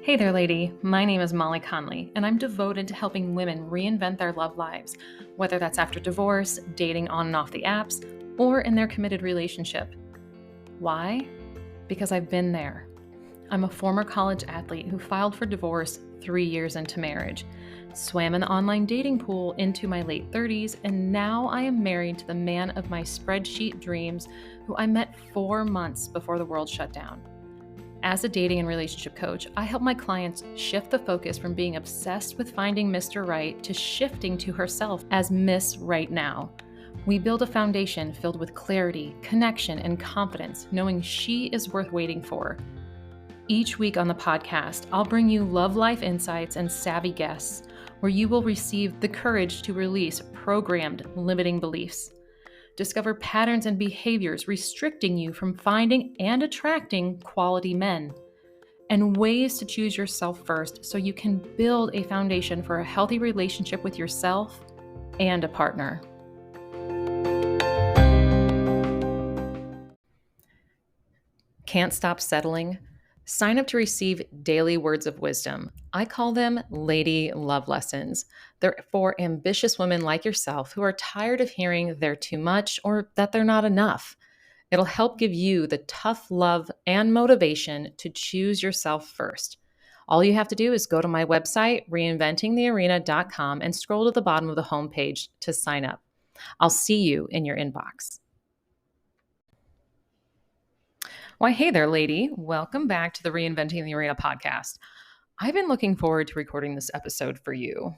Hey there, lady. My name is Molly Conley, and I'm devoted to helping women reinvent their love lives, whether that's after divorce, dating on and off the apps, or in their committed relationship. Why? Because I've been there. I'm a former college athlete who filed for divorce 3 years into marriage, swam in the online dating pool into my late 30s, and now I am married to the man of my spreadsheet dreams who I met 4 months before the world shut down. As a dating and relationship coach, I help my clients shift the focus from being obsessed with finding Mr. Right to shifting to herself as Miss Right Now. We build a foundation filled with clarity, connection, and confidence, knowing she is worth waiting for. Each week on the podcast, I'll bring you love life insights and savvy guests, where you will receive the courage to release programmed limiting beliefs. Discover patterns and behaviors restricting you from finding and attracting quality men, and ways to choose yourself first so you can build a foundation for a healthy relationship with yourself and a partner. Can't stop settling? Sign up to receive daily words of wisdom. I call them Lady Love Lessons. They're for ambitious women like yourself who are tired of hearing they're too much or that they're not enough. It'll help give you the tough love and motivation to choose yourself first. All you have to do is go to my website, reinventingthearena.com, and scroll to the bottom of the homepage to sign up. I'll see you in your inbox. Why, hey there, lady. Welcome back to the Reinventing the Arena podcast. I've been looking forward to recording this episode for you.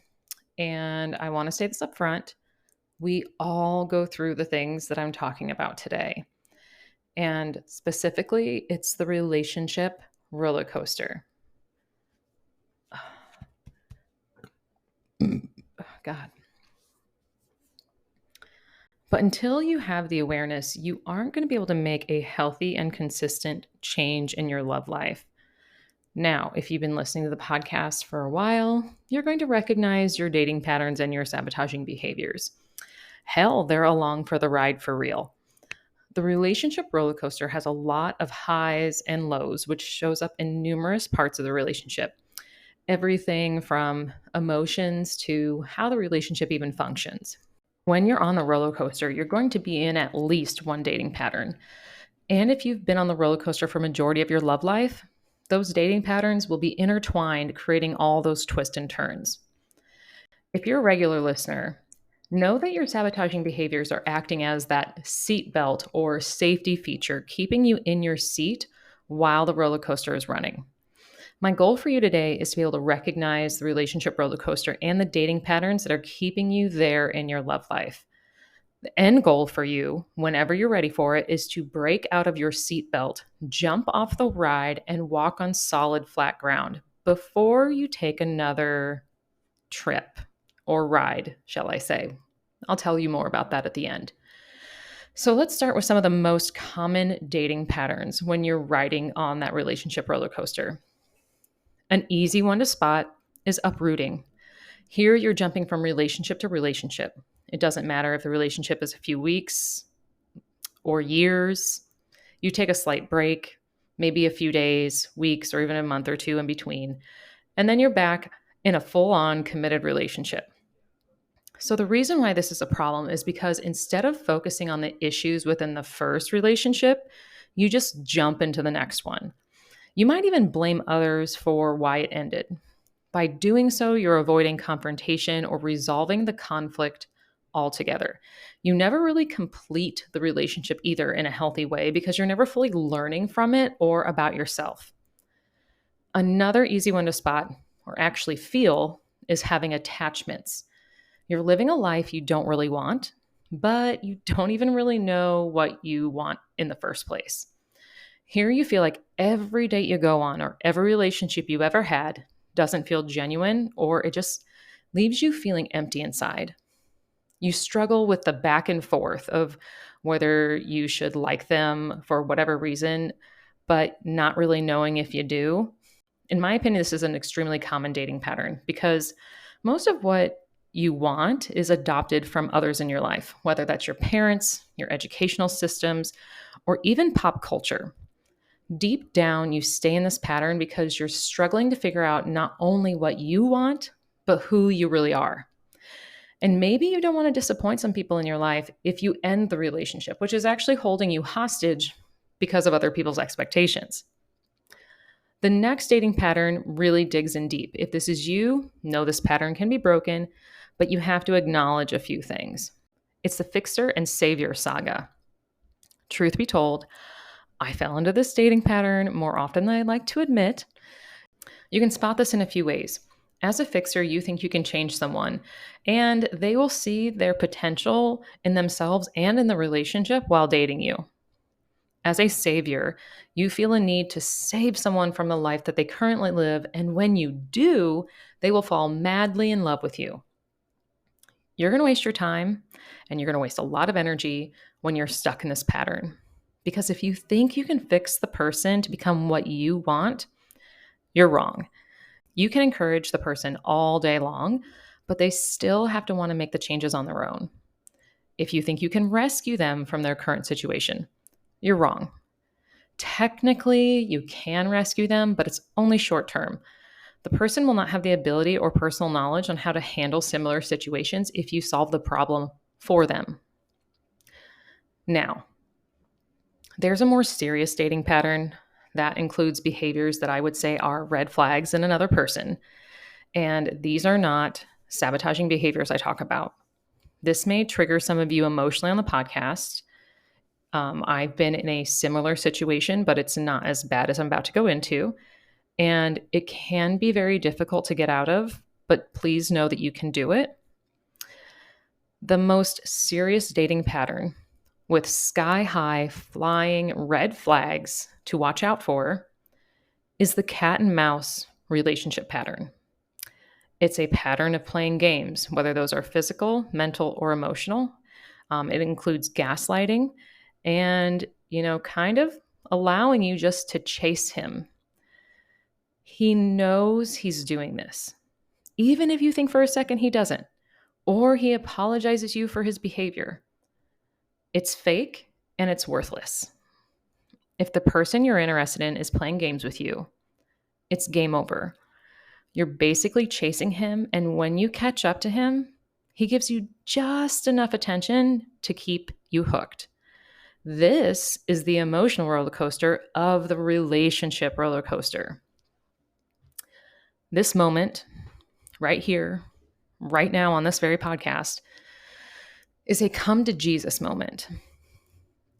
And I want to say this up front. We all go through the things that I'm talking about today. And specifically, it's the relationship roller coaster. Oh, God. But until you have the awareness, you aren't going to be able to make a healthy and consistent change in your love life. Now, if you've been listening to the podcast for a while, you're going to recognize your dating patterns and your sabotaging behaviors. Hell, they're along for the ride for real. The relationship roller coaster has a lot of highs and lows, which shows up in numerous parts of the relationship. Everything from emotions to how the relationship even functions. When you're on the roller coaster, you're going to be in at least one dating pattern. And if you've been on the roller coaster for a majority of your love life, those dating patterns will be intertwined, creating all those twists and turns. If you're a regular listener, know that your sabotaging behaviors are acting as that seatbelt or safety feature, keeping you in your seat while the roller coaster is running. My goal for you today is to be able to recognize the relationship roller coaster and the dating patterns that are keeping you there in your love life. The end goal for you, whenever you're ready for it, is to break out of your seatbelt, jump off the ride, and walk on solid, flat ground before you take another trip or ride, shall I say. I'll tell you more about that at the end. So let's start with some of the most common dating patterns when you're riding on that relationship roller coaster. An easy one to spot is uprooting. Here you're jumping from relationship to relationship. It doesn't matter if the relationship is a few weeks or years. You take a slight break, maybe a few days, weeks, or even a month or two in between, and then you're back in a full-on committed relationship. So the reason why this is a problem is because instead of focusing on the issues within the first relationship, you just jump into the next one. You might even blame others for why it ended. By doing so, you're avoiding confrontation or resolving the conflict altogether. You never really complete the relationship either in a healthy way because you're never fully learning from it or about yourself. Another easy one to spot or actually feel is having attachments. You're living a life you don't really want, but you don't even really know what you want in the first place. Here you feel like every date you go on or every relationship you ever had doesn't feel genuine, or it just leaves you feeling empty inside. You struggle with the back and forth of whether you should like them for whatever reason, but not really knowing if you do. In my opinion, this is an extremely common dating pattern because most of what you want is adopted from others in your life, whether that's your parents, your educational systems, or even pop culture. Deep down, you stay in this pattern because you're struggling to figure out not only what you want, but who you really are. And maybe you don't want to disappoint some people in your life if you end the relationship, which is actually holding you hostage because of other people's expectations. The next dating pattern really digs in deep. If this is you, know this pattern can be broken, but you have to acknowledge a few things. It's the fixer and savior saga. Truth be told, I fell into this dating pattern more often than I'd like to admit. You can spot this in a few ways. As a fixer, you think you can change someone, and they will see their potential in themselves and in the relationship while dating you. As a savior, you feel a need to save someone from the life that they currently live, and when you do, they will fall madly in love with you. You're going to waste your time, and you're going to waste a lot of energy when you're stuck in this pattern. Because if you think you can fix the person to become what you want, you're wrong. You can encourage the person all day long, but they still have to want to make the changes on their own. If you think you can rescue them from their current situation, you're wrong. Technically, you can rescue them, but it's only short term. The person will not have the ability or personal knowledge on how to handle similar situations if you solve the problem for them. Now, there's a more serious dating pattern that includes behaviors that I would say are red flags in another person. And these are not sabotaging behaviors I talk about. This may trigger some of you emotionally on the podcast. I've been in a similar situation, but it's not as bad as I'm about to go into. And it can be very difficult to get out of, but please know that you can do it. The most serious dating pattern with sky-high flying red flags to watch out for is the cat and mouse relationship pattern. It's a pattern of playing games, whether those are physical, mental, or emotional. It includes gaslighting and, kind of allowing you just to chase him. He knows he's doing this, even if you think for a second he doesn't, or he apologizes you for his behavior. It's fake and it's worthless. If the person you're interested in is playing games with you, it's game over. You're basically chasing him, and when you catch up to him, he gives you just enough attention to keep you hooked. This is the emotional roller coaster of the relationship roller coaster. This moment, right here, right now on this very podcast, is a come to Jesus moment.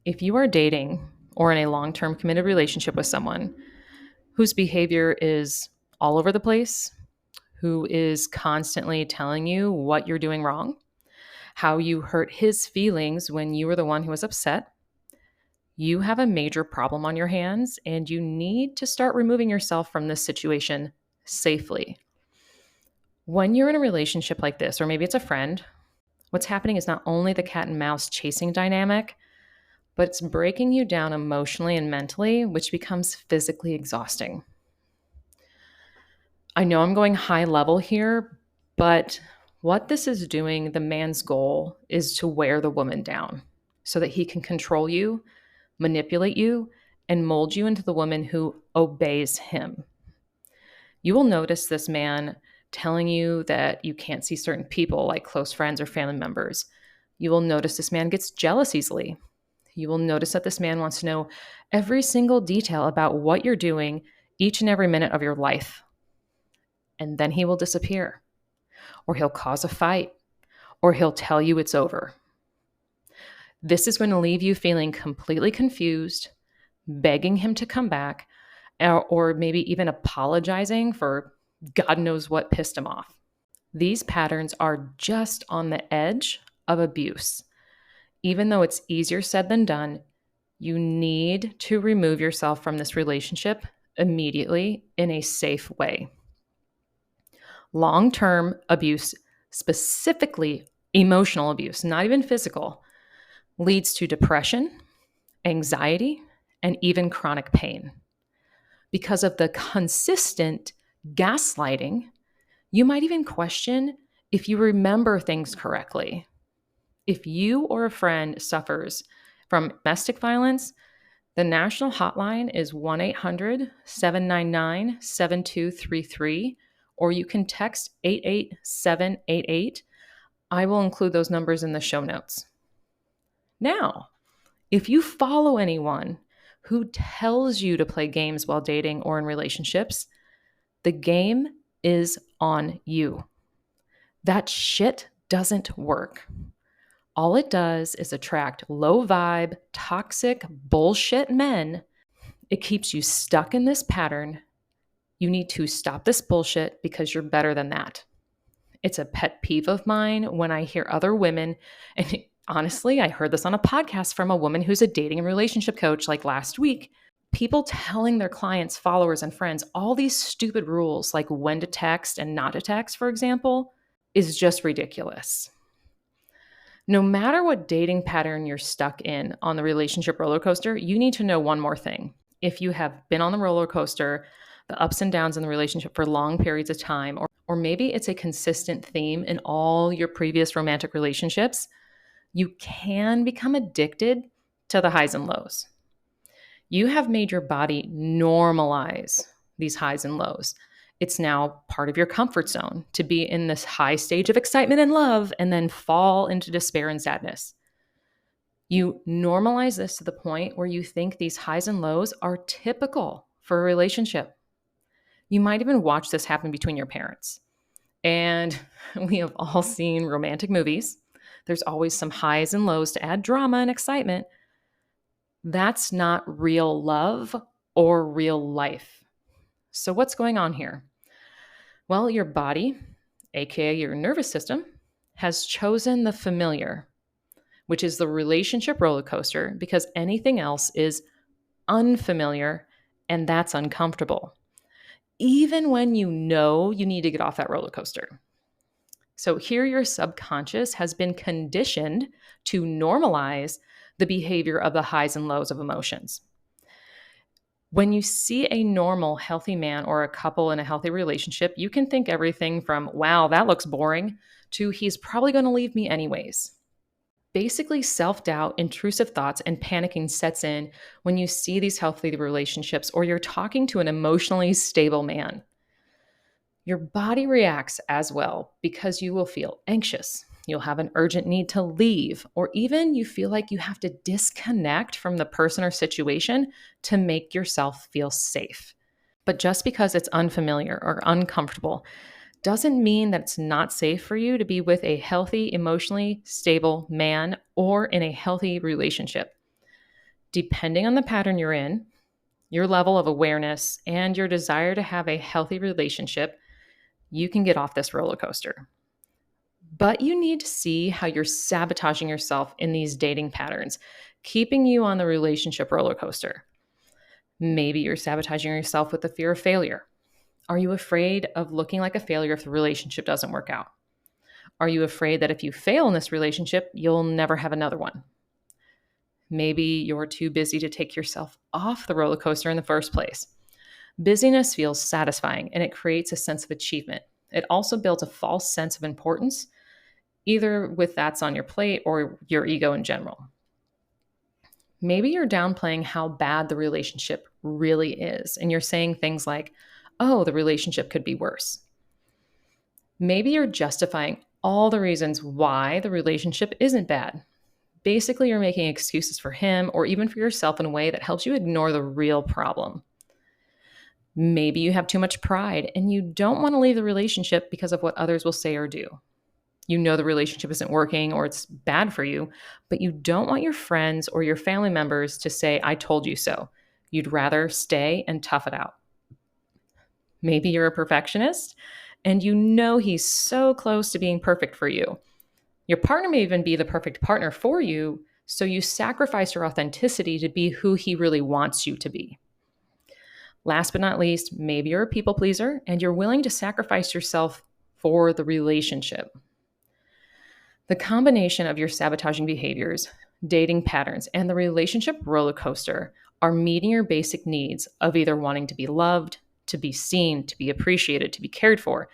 If you are dating or in a long-term committed relationship with someone whose behavior is all over the place, who is constantly telling you what you're doing wrong, how you hurt his feelings when you were the one who was upset, you have a major problem on your hands and you need to start removing yourself from this situation safely. When you're in a relationship like this, or maybe it's a friend, what's happening is not only the cat and mouse chasing dynamic, but it's breaking you down emotionally and mentally, which becomes physically exhausting. I know I'm going high level here, but what this is doing, the man's goal is to wear the woman down so that he can control you, manipulate you, and mold you into the woman who obeys him. You will notice this man telling you that you can't see certain people like close friends or family members. You will notice this man gets jealous easily. You will notice that this man wants to know every single detail about what you're doing each and every minute of your life. And then he will disappear, or he'll cause a fight, or he'll tell you it's over. This is going to leave you feeling completely confused, begging him to come back, or maybe even apologizing for God knows what pissed him off. These patterns are just on the edge of abuse. Even though it's easier said than done, you need to remove yourself from this relationship immediately in a safe way. Long-term abuse, specifically emotional abuse, not even physical, leads to depression, anxiety, and even chronic pain. Because of the consistent gaslighting, you might even question if you remember things correctly. If you or a friend suffers from domestic violence, The national hotline is 1-800-799-7233, or you can text 88788. I will include those numbers in the show notes. Now, if you follow anyone who tells you to play games while dating or in relationships, the game is on you. That shit doesn't work. All it does is attract low vibe, toxic, bullshit men. It keeps you stuck in this pattern. You need to stop this bullshit because you're better than that. It's a pet peeve of mine when I hear other women, and honestly, I heard this on a podcast from a woman who's a dating and relationship coach like last week. People telling their clients, followers, and friends all these stupid rules, like when to text and not to text, for example, is just ridiculous. No matter what dating pattern you're stuck in on the relationship roller coaster, you need to know one more thing. If you have been on the roller coaster, the ups and downs in the relationship for long periods of time, or maybe it's a consistent theme in all your previous romantic relationships, you can become addicted to the highs and lows. You have made your body normalize these highs and lows. It's now part of your comfort zone to be in this high stage of excitement and love and then fall into despair and sadness. You normalize this to the point where you think these highs and lows are typical for a relationship. You might even watch this happen between your parents. And we have all seen romantic movies. There's always some highs and lows to add drama and excitement. That's not real love or real life. So what's going on here? Well, your body, aka your nervous system, has chosen the familiar, which is the relationship roller coaster, because anything else is unfamiliar and that's uncomfortable, even when you know you need to get off that roller coaster. So here your subconscious has been conditioned to normalize the behavior of the highs and lows of emotions. When you see a normal, healthy man or a couple in a healthy relationship, you can think everything from, wow, that looks boring, to he's probably going to leave me anyways. Basically, self-doubt, intrusive thoughts, and panicking sets in when you see these healthy relationships or you're talking to an emotionally stable man. Your body reacts as well because you will feel anxious. You'll have an urgent need to leave, or even you feel like you have to disconnect from the person or situation to make yourself feel safe. But just because it's unfamiliar or uncomfortable doesn't mean that it's not safe for you to be with a healthy, emotionally stable man or in a healthy relationship. Depending on the pattern you're in, your level of awareness, and your desire to have a healthy relationship, you can get off this roller coaster. But you need to see how you're sabotaging yourself in these dating patterns, keeping you on the relationship roller coaster. Maybe you're sabotaging yourself with the fear of failure. Are you afraid of looking like a failure if the relationship doesn't work out? Are you afraid that if you fail in this relationship, you'll never have another one? Maybe you're too busy to take yourself off the roller coaster in the first place. Busyness feels satisfying and it creates a sense of achievement. It also builds a false sense of importance, either with that's on your plate or your ego in general. Maybe you're downplaying how bad the relationship really is, and you're saying things like, oh, the relationship could be worse. Maybe you're justifying all the reasons why the relationship isn't bad. Basically, you're making excuses for him or even for yourself in a way that helps you ignore the real problem. Maybe you have too much pride and you don't want to leave the relationship because of what others will say or do. You know the relationship isn't working or it's bad for you, but you don't want your friends or your family members to say, I told you so. You'd rather stay and tough it out. Maybe you're a perfectionist and you know he's so close to being perfect for you. Your partner may even be the perfect partner for you, so you sacrifice your authenticity to be who he really wants you to be. Last but not least, maybe you're a people pleaser and you're willing to sacrifice yourself for the relationship. The combination of your sabotaging behaviors, dating patterns, and the relationship roller coaster are meeting your basic needs of either wanting to be loved, to be seen, to be appreciated, to be cared for,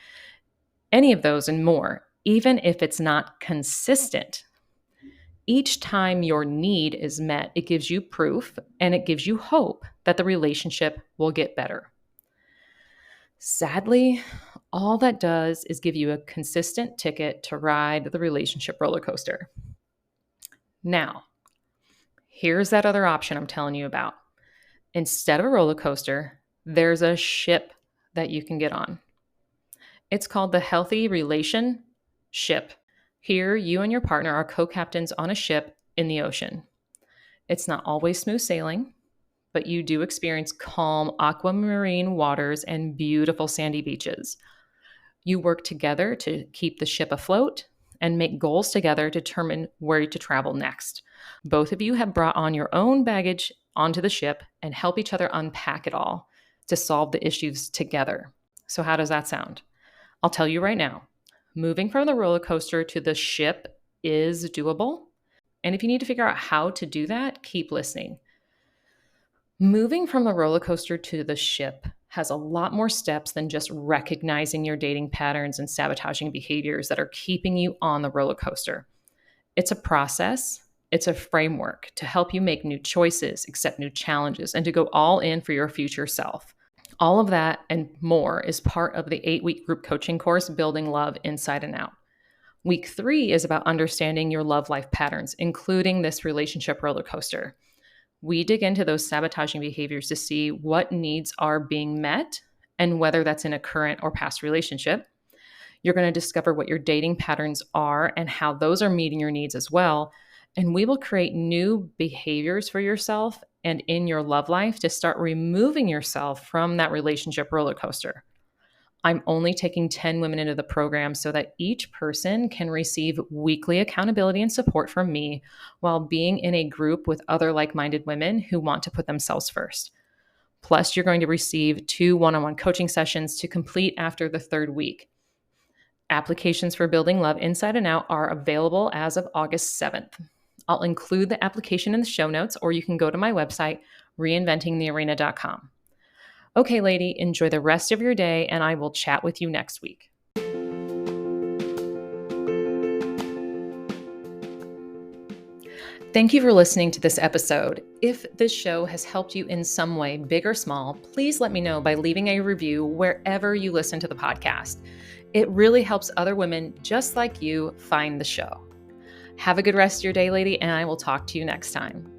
any of those and more, even if it's not consistent. Each time your need is met, it gives you proof and it gives you hope that the relationship will get better. Sadly, all that does is give you a consistent ticket to ride the relationship roller coaster. Now, here's that other option I'm telling you about. Instead of a roller coaster, there's a ship that you can get on. It's called the Healthy Relation Ship. Here, you and your partner are co-captains on a ship in the ocean. It's not always smooth sailing, but you do experience calm aquamarine waters and beautiful sandy beaches. You work together to keep the ship afloat and make goals together to determine where to travel next. Both of you have brought on your own baggage onto the ship and help each other unpack it all to solve the issues together. So, how does that sound? I'll tell you right now, moving from the roller coaster to the ship is doable. And if you need to figure out how to do that, keep listening. Moving from the roller coaster to the ship has a lot more steps than just recognizing your dating patterns and sabotaging behaviors that are keeping you on the roller coaster. It's a process, it's a framework to help you make new choices, accept new challenges, and to go all in for your future self. All of that and more is part of the 8-week group coaching course, Building Love Inside and Out. Week 3 is about understanding your love life patterns, including this relationship roller coaster. We dig into those sabotaging behaviors to see what needs are being met and whether that's in a current or past relationship. You're going to discover what your dating patterns are and how those are meeting your needs as well. And we will create new behaviors for yourself and in your love life to start removing yourself from that relationship roller coaster. I'm only taking 10 women into the program so that each person can receive weekly accountability and support from me while being in a group with other like-minded women who want to put themselves first. Plus, you're going to receive 2 one-on-one coaching sessions to complete after the 3rd week. Applications for Building Love Inside and Out are available as of August 7th. I'll include the application in the show notes, or you can go to my website, reinventingthearena.com. Okay, lady, enjoy the rest of your day, and I will chat with you next week. Thank you for listening to this episode. If this show has helped you in some way, big or small, please let me know by leaving a review wherever you listen to the podcast. It really helps other women just like you find the show. Have a good rest of your day, lady, and I will talk to you next time.